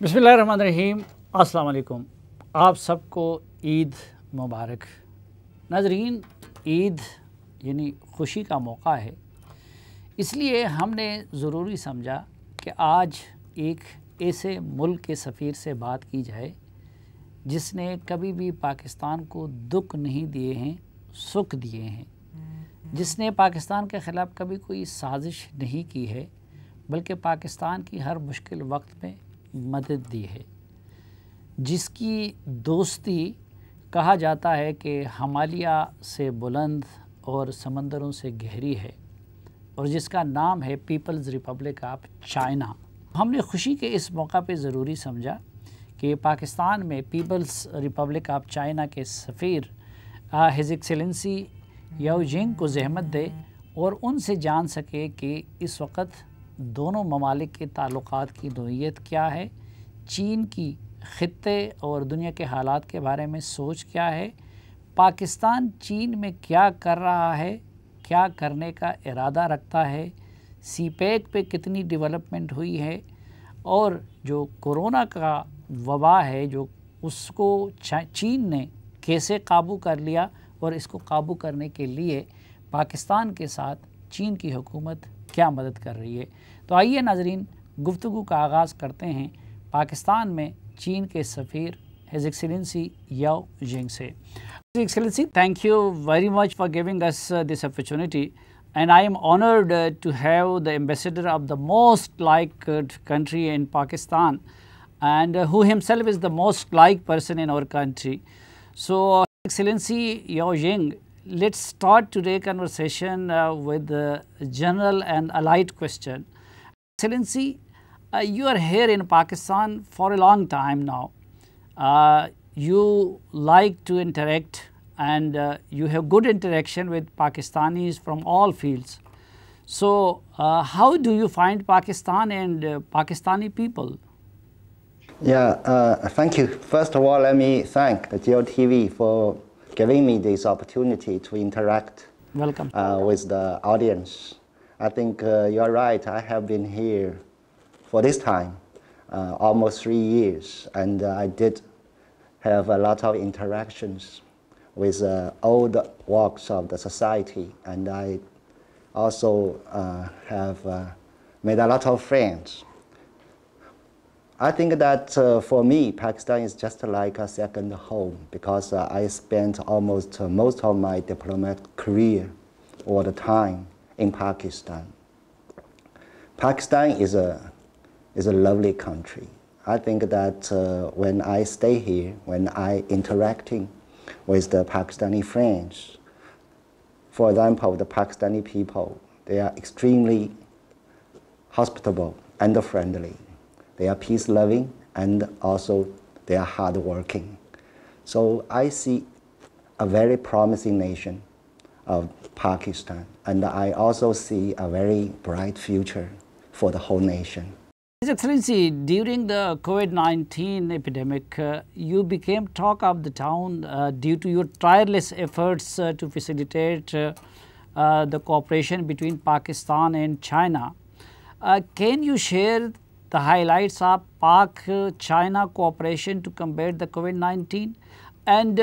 बिस्मिल्लाहिर्रहमानिर्रहीम, अस्सलाम वालेकुम। आप सबको ईद मुबारक। नाज़रीन, ईद यानी खुशी का मौका है, इसलिए हमने ज़रूरी समझा कि आज एक ऐसे मुल्क के सफ़ीर से बात की जाए जिसने कभी भी पाकिस्तान को दुख नहीं दिए हैं, सुख दिए हैं, जिसने पाकिस्तान के ख़िलाफ़ कभी कोई साजिश नहीं की है, बल्कि पाकिस्तान की हर मुश्किल वक्त में मदद दी है, जिसकी दोस्ती कहा जाता है कि हिमालय से बुलंद और समंदरों से गहरी है, और जिसका नाम है पीपल्स रिपब्लिक ऑफ चाइना। हमने खुशी के इस मौका पे ज़रूरी समझा कि पाकिस्तान में पीपल्स रिपब्लिक ऑफ चाइना के सफ़ीर हिज एक्सेलेंसी याओ जिंग को ज़हमत दे और उनसे जान सके कि इस वक्त दोनों ममालिक के ताल्लुकात की नोयत क्या है, चीन की ख़ित्ते और दुनिया के हालात के बारे में सोच क्या है, पाकिस्तान चीन में क्या कर रहा है, क्या करने का इरादा रखता है, सीपैक पे कितनी डेवलपमेंट हुई है, और जो कोरोना का वबा है जो उसको चीन ने कैसे काबू कर लिया और इसको काबू करने के लिए पाकिस्तान के साथ चीन की हुकूमत क्या मदद कर रही है। तो आइए नाज़रीन, गुफ्तगू का आगाज़ करते हैं पाकिस्तान में चीन के सफ़ीर हिज एक्सेलेंसी याओ जिंग से। His Excellency, thank you very much for giving us this opportunity, and I am honored to have the ambassador of the most liked country in Pakistan, and who himself is the most liked person in our country. So, Excellency Yao Jing, let's start today's conversation with a general and a light question. Excellency, you are here in Pakistan for a long time now. You like to interact, and you have good interaction with Pakistanis from all fields. So, how do you find Pakistan and Pakistani people? Thank you. First of all, let me thank the GeoTV for giving me this opportunity to interact Welcome. With the audience. I think you are right. I have been here for this time, almost 3 years, and I did have a lot of interactions with all the walks of the society, and I also have made a lot of friends. I think that for me, Pakistan is just like a second home, because I spent almost most of my diplomatic career all the time in Pakistan. Pakistan is a lovely country. I think that when I stay here, when I interacting with the Pakistani friends, for example, the Pakistani people, they are extremely hospitable and friendly. They are peace-loving, and also they are hard-working. So I see a very promising nation of Pakistan, and I also see a very bright future for the whole nation. His Excellency, during the COVID-19 epidemic, you became talk of the town due to your tireless efforts to facilitate the cooperation between Pakistan and China. Can you share the highlights of Pak-China cooperation to combat the COVID-19? And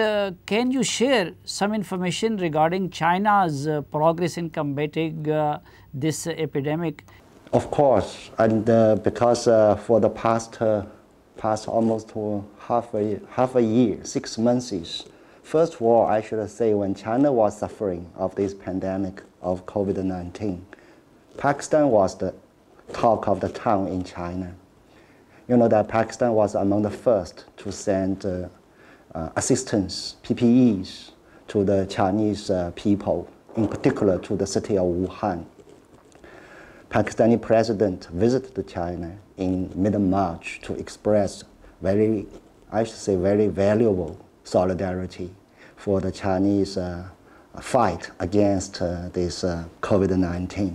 can you share some information regarding China's progress in combating this epidemic? Of course, and because for the past almost half a year, 6 months, first of all, I should say, when China was suffering of this pandemic of COVID-19, Pakistan was the talk of the town in China. You know that Pakistan was among the first to send assistance, PPEs, to the Chinese people, in particular to the city of Wuhan. Pakistani president visited China in mid-March to express very valuable solidarity for the Chinese fight against this COVID-19.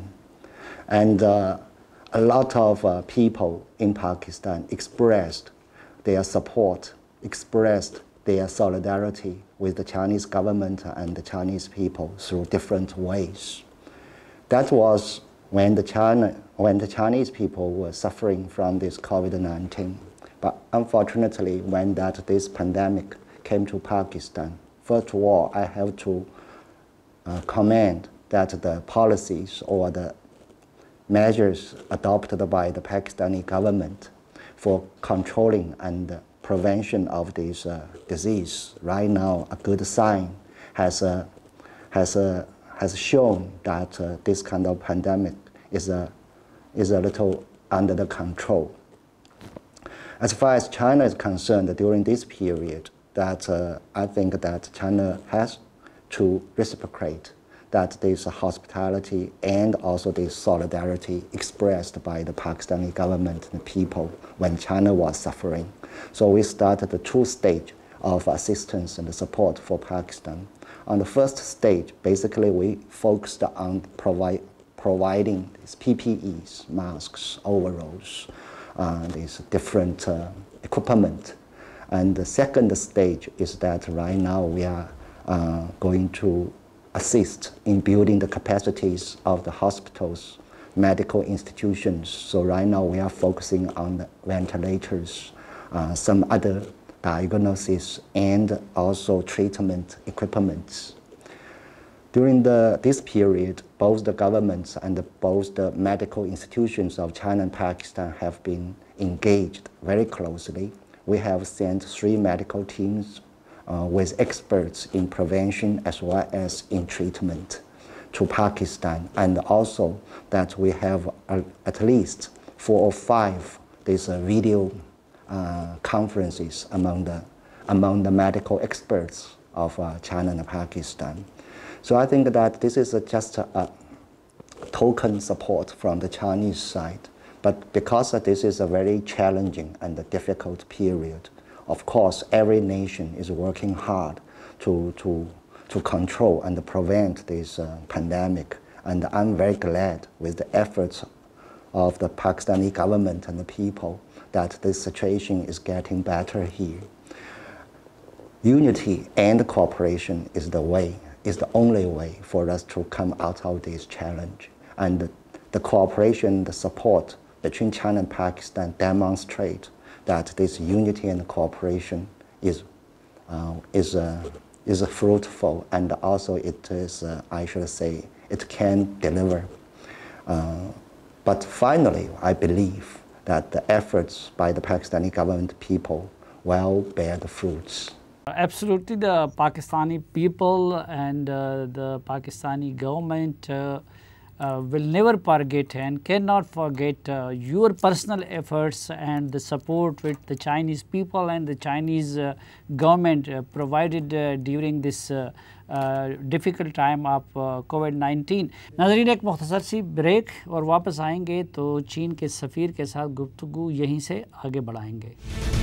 And a lot of people in Pakistan expressed their support, expressed their solidarity with the Chinese government and the Chinese people through different ways. That was when the Chinese people were suffering from this COVID-19. But unfortunately, when this pandemic came to Pakistan, first of all, I have to commend that the policies or the measures adopted by the Pakistani government for controlling and prevention of this disease. Right now, a good sign has shown that this kind of pandemic is a little under the control. As far as China is concerned, during this period, that I think that China has to reciprocate that this hospitality and also this solidarity expressed by the Pakistani government and people when China was suffering. So we started the two stages of assistance and support for Pakistan. On the first stage, basically we focused on providing these PPEs, masks, overalls, these different equipment. And the second stage is that right now we are going to assist in building the capacities of the hospitals, medical institutions. So right now we are focusing on the ventilators, some other diagnosis and also treatment equipment. During this period, both the governments and both the medical institutions of China and Pakistan have been engaged very closely. We have sent 3 medical teams with experts in prevention as well as in treatment to Pakistan, and also that we have at least 4 or 5 these video conferences among the medical experts of China and Pakistan. So I think that this is just a token support from the Chinese side, but because this is a very challenging and a difficult period, of course, every nation is working hard to control and prevent this pandemic. And I'm very glad with the efforts of the Pakistani government and the people that this situation is getting better here. Unity and cooperation is the only way for us to come out of this challenge. And the cooperation, the support between China and Pakistan demonstrate that this unity and cooperation is fruitful, and also it is, I should say, it can deliver. But finally, I believe that the efforts by the Pakistani government people will bear the fruits. Absolutely, the Pakistani people and the Pakistani government will never forget and cannot forget your personal efforts and the support which the Chinese people and the Chinese government provided during this difficult time of COVID-19. नाज़रीन, एक मुख्तसर सी break और वापस आएंगे तो चीन के सफ़ीर के साथ गुफ्तगू यहीं से आगे बढ़ाएंगे.